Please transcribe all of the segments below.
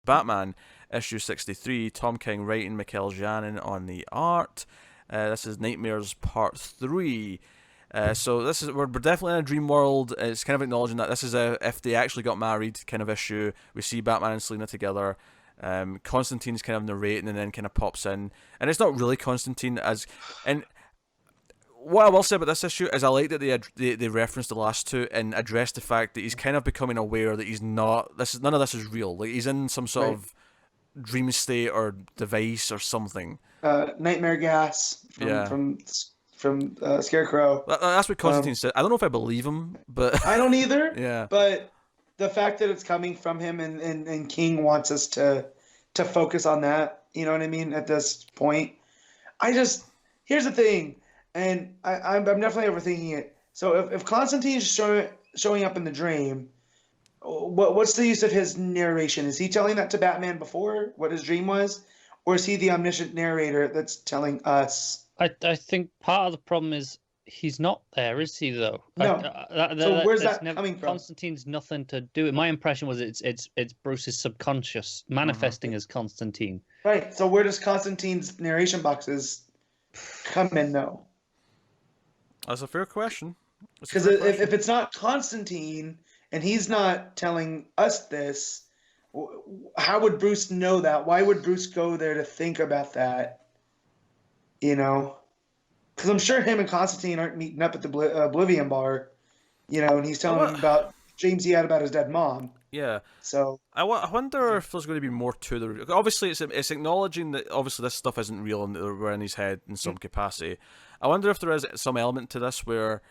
Batman, issue 63, Tom King writing, Mikel Janin on the art. This is Nightmares Part 3. So this is we're definitely in a dream world. It's kind of acknowledging that this is a if they actually got married kind of issue. We see Batman and Selina together. Constantine's kind of narrating and then kind of pops in, and it's not really Constantine as. And what I will say about this issue is I like that they referenced the last two and addressed the fact that he's kind of becoming aware that he's not. None of this is real. Like he's in some sort of dream state or device or something. Nightmare gas from Scarecrow. That's what Constantine said. I don't know if I believe him, but I don't either. Yeah. But the fact that it's coming from him and King wants us to focus on that, you know what I mean, at this point. Here's the thing, and I'm definitely overthinking it. So if Constantine's showing up in the dream, what's the use of his narration? Is he telling that to Batman before, what his dream was? Or is he the omniscient narrator that's telling us? I think part of the problem is he's not there, is he, though? No. So where's that coming from? Constantine's nothing to do with. My impression was it's Bruce's subconscious manifesting as Constantine. Right. So where does Constantine's narration boxes come in, though? That's a fair question. Because if it's not Constantine and he's not telling us this, how would Bruce know that? Why would Bruce go there to think about that? You know? Because I'm sure him and Constantine aren't meeting up at the Oblivion bar, you know, and he's telling him about dreams he had about his dead mom. Yeah. So I wonder if there's going to be more to the. Obviously, it's acknowledging that obviously this stuff isn't real and we're in his head in some capacity. I wonder if there is some element to this where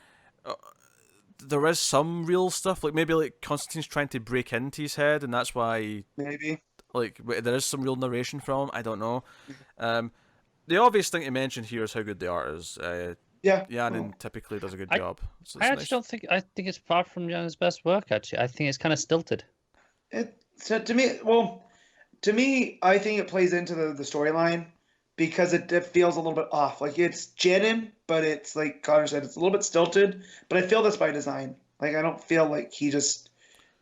there is some real stuff, like maybe like Constantine's trying to break into his head, and that's why maybe like there is some real narration from him. I don't know. The obvious thing to mention here is how good the art is. Janin typically does a good job. So I actually don't think. I think it's far from Janin's best work. Actually, I think it's kind of stilted. To me, I think it plays into the storyline because it feels a little bit off. Like it's Janin, but it's like Connor said, it's a little bit stilted. But I feel this by design. Like I don't feel like he just,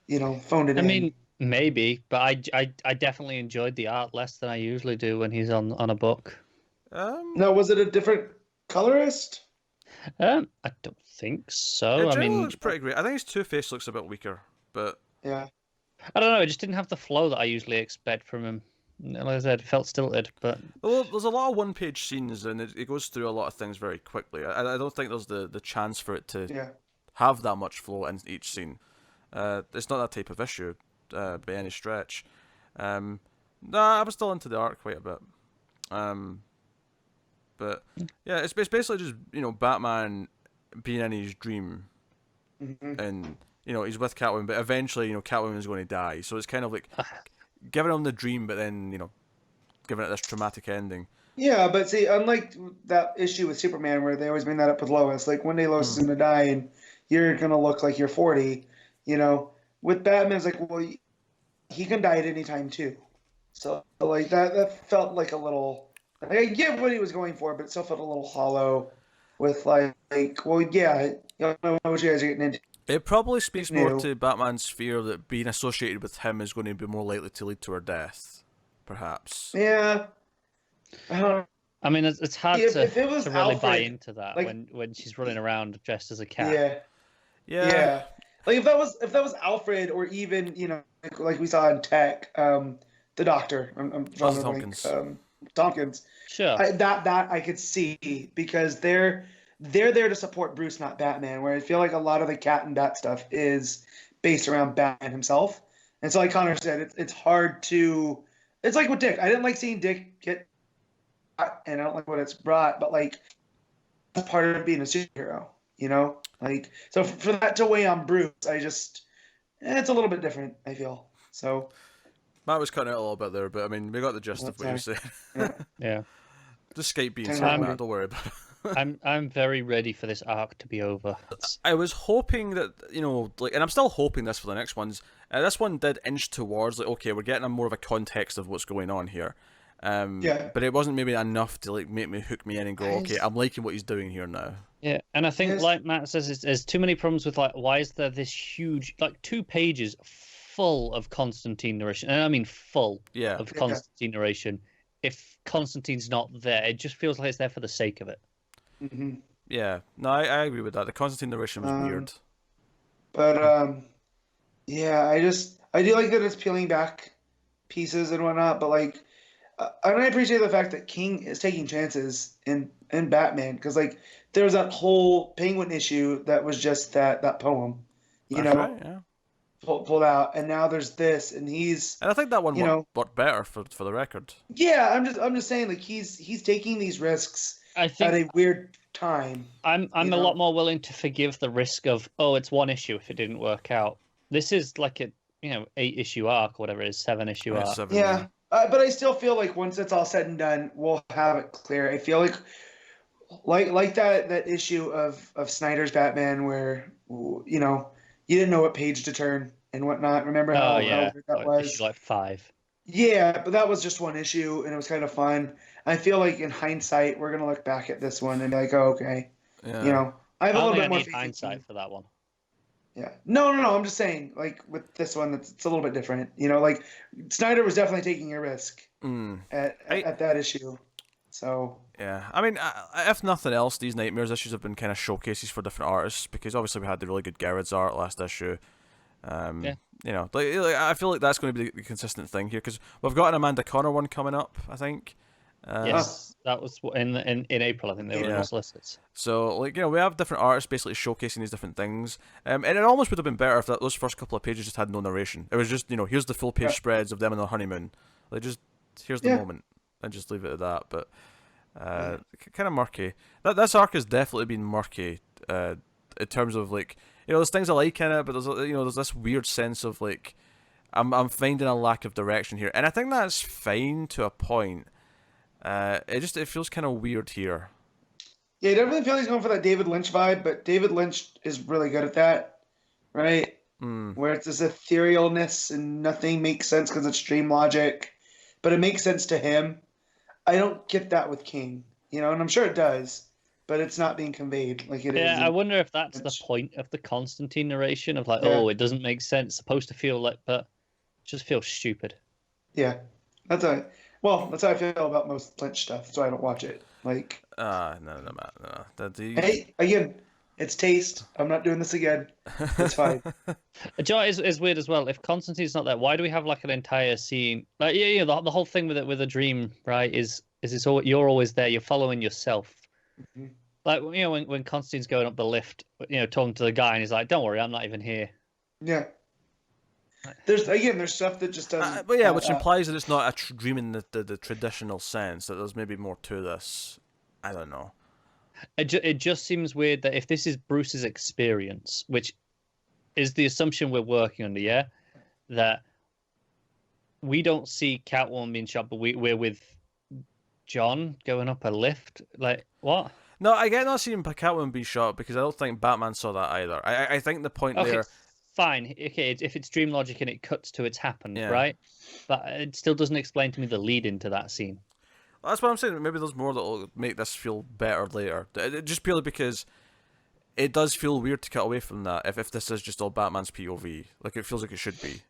phoned it in. I mean, maybe, but I definitely enjoyed the art less than I usually do when he's on a book. No, was it a different colorist? I don't think so. I mean, it looks pretty great. I think his Two-Face looks a bit weaker, but yeah, I don't know. It just didn't have the flow that I usually expect from him. Like I said, it felt stilted. But well, there's a lot of one-page scenes, and it goes through a lot of things very quickly. I don't think there's the chance for it to have that much flow in each scene. It's not that type of issue by any stretch. I was still into the art quite a bit. But yeah, it's basically just Batman being in his dream, and he's with Catwoman, but eventually Catwoman is going to die. So it's kind of like giving him the dream, but then giving it this traumatic ending. Yeah, but see, unlike that issue with Superman where they always bring that up with Lois, like one day Lois is going to die and you're going to look like you're 40. With Batman, it's like, well, he can die at any time too. So like that felt like a little. I get what he was going for, but it still felt a little hollow with I don't know what you guys are getting into. It probably speaks more to Batman's fear that being associated with him is going to be more likely to lead to her death, perhaps. Yeah. I mean, it's hard to really Alfred, buy into that when she's running around dressed as a cat. Yeah. Like if that was Alfred, or even like we saw in Tech, the Doctor. I'm Tompkins. Tompkins. Sure. That I could see because they're there to support Bruce, not Batman. Where I feel like a lot of the cat and bat stuff is based around Batman himself. And so, like Connor said, it's hard to. It's like with Dick. I didn't like seeing Dick get, and I don't like what it's brought. But like, that's part of being a superhero. Like so for that to weigh on Bruce, it's a little bit different. I feel so. Matt was cutting out a little bit there, but I mean, we got the gist of what you were saying. Yeah. Just Skype being said, Matt, don't worry about it. I'm very ready for this arc to be over. I was hoping that, and I'm still hoping this for the next ones. This one did inch towards, okay, we're getting more of a context of what's going on here. But it wasn't maybe enough to make me hook me in and go, okay, I'm liking what he's doing here now. Yeah, and I think, like Matt says, there's too many problems with, why is there this huge, 2 pages full of Constantine narration, and I mean full Yeah. of Constantine narration. If Constantine's not there, it just feels like it's there for the sake of it. Mm-hmm. Yeah. No, I agree with that. The Constantine narration was weird. But yeah, I do like that it's peeling back pieces and whatnot. But like, I appreciate the fact that King is taking chances in Batman, because like there was that whole Penguin issue that was just that poem, That's right, yeah. pulled out, and now there's this, and he's And I think that one worked better for the record. yeah. I'm just saying, like, he's taking these risks I at think a weird time. I'm a lot more willing to forgive the risk of, oh, it's one issue if it didn't work out. This is like a 8-issue arc or whatever it is, 7-issue arc. 7, Yeah. But I still feel like once it's all said and done, we'll have it clear. I feel like that issue of Snyder's Batman where you didn't know what page to turn and whatnot. Remember how weird that was? Issue like 5. Yeah, but that was just one issue and it was kind of fun. I feel like in hindsight, we're gonna look back at this one and be like, oh, okay, Yeah. I have a little bit more need faith in hindsight for that one. Yeah. No. I'm just saying, like, with this one, it's a little bit different. Like, Snyder was definitely taking a risk at that issue. So. Yeah. I mean, if nothing else, these Nightmares issues have been kind of showcases for different artists, because obviously we had the really good Gerard's art last issue. Yeah. I feel like that's going to be the consistent thing here, because we've got an Amanda Connor one coming up, I think. Yes, that was in April. I think they were in solicits. So, we have different artists basically showcasing these different things. And it almost would have been better if those first couple of pages just had no narration. It was just, here's the full page spreads of them on their honeymoon. Like, just, here's the moment, and just leave it at that. But, kind of murky. This arc has definitely been murky, in terms of, there's things I like in it, but there's this weird sense of, I'm finding a lack of direction here. And I think that's fine to a point. It feels kind of weird here. Yeah, I definitely feel he's going for that David Lynch vibe, but David Lynch is really good at that, right? Where it's this etherealness and nothing makes sense because it's dream logic, but it makes sense to him. I don't get that with King, and I'm sure it does, but it's not being conveyed like it is. Yeah, I wonder if that's the point of the Constantine narration of it doesn't make sense. It's supposed to feel like, but it just feels stupid. Yeah, that's how I feel about most Lynch stuff. That's why I don't watch it. No. Hey, again, it's taste. I'm not doing this again. It's fine. Joe, is weird as well. If Constantine's not there, why do we have an entire scene? The whole thing with a dream, right? Is it's all, you're always there. You're following yourself. Mm-hmm. When Constantine's going up the lift, talking to the guy, and he's like, "Don't worry, I'm not even here." Yeah. There's stuff that just doesn't. But yeah, which implies that it's not a dream in the traditional sense. That there's maybe more to this. I don't know. It just seems weird that if this is Bruce's experience, which is the assumption we're working under, that we don't see Catwoman being shot, but we're with John going up a lift. Like, what? No, I get not seeing Catwoman be shot because I don't think Batman saw that either. I think the point there. Fine, okay, if it's dream logic and it cuts to it's happened, right? But it still doesn't explain to me the lead into that scene. That's what I'm saying. Maybe there's more that will make this feel better later. Just purely because it does feel weird to cut away from that if this is just all Batman's POV. It feels like it should be.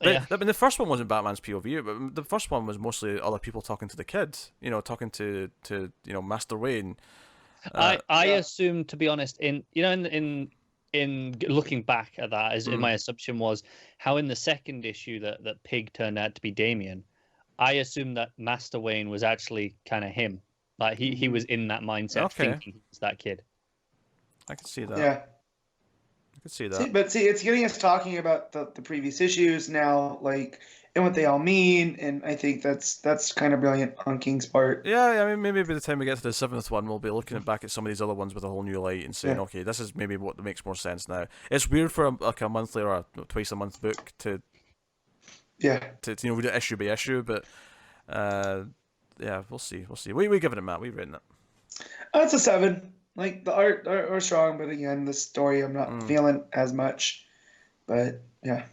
But, I mean, the first one wasn't Batman's POV, but the first one was mostly other people talking to the kids. Talking to Master Wayne. I assume, to be honest, in looking back at that, my assumption was how in the second issue that Pig turned out to be Damien. I assumed that Master Wayne was actually kind of him. He was in that mindset, thinking he was that kid. I can see that. Yeah. I can see that. But it's getting us talking about the previous issues now, and what they all mean, and I think that's kind of brilliant on King's part. Yeah, I mean, maybe by the time we get to the 7th one, we'll be looking back at some of these other ones with a whole new light and saying, okay, this is maybe what makes more sense now. It's weird for a monthly or a twice a month book to read it issue by issue, but we'll see. We give it a Matt. We rating it. It's a 7. The art are strong, but again, the story I'm not feeling as much. But yeah.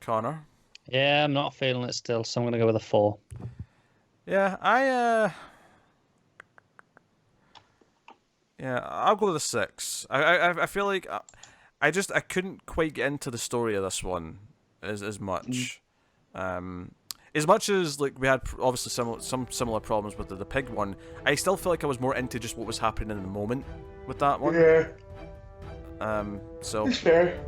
Connor. Yeah, I'm not feeling it still, so I'm gonna go with a 4. Yeah, I'll go with a 6. I feel like I couldn't quite get into the story of this one. as much. As much as like we had obviously some similar problems with the Pig one, I still feel like I was more into just what was happening in the moment with that one. Yeah. So It's fair.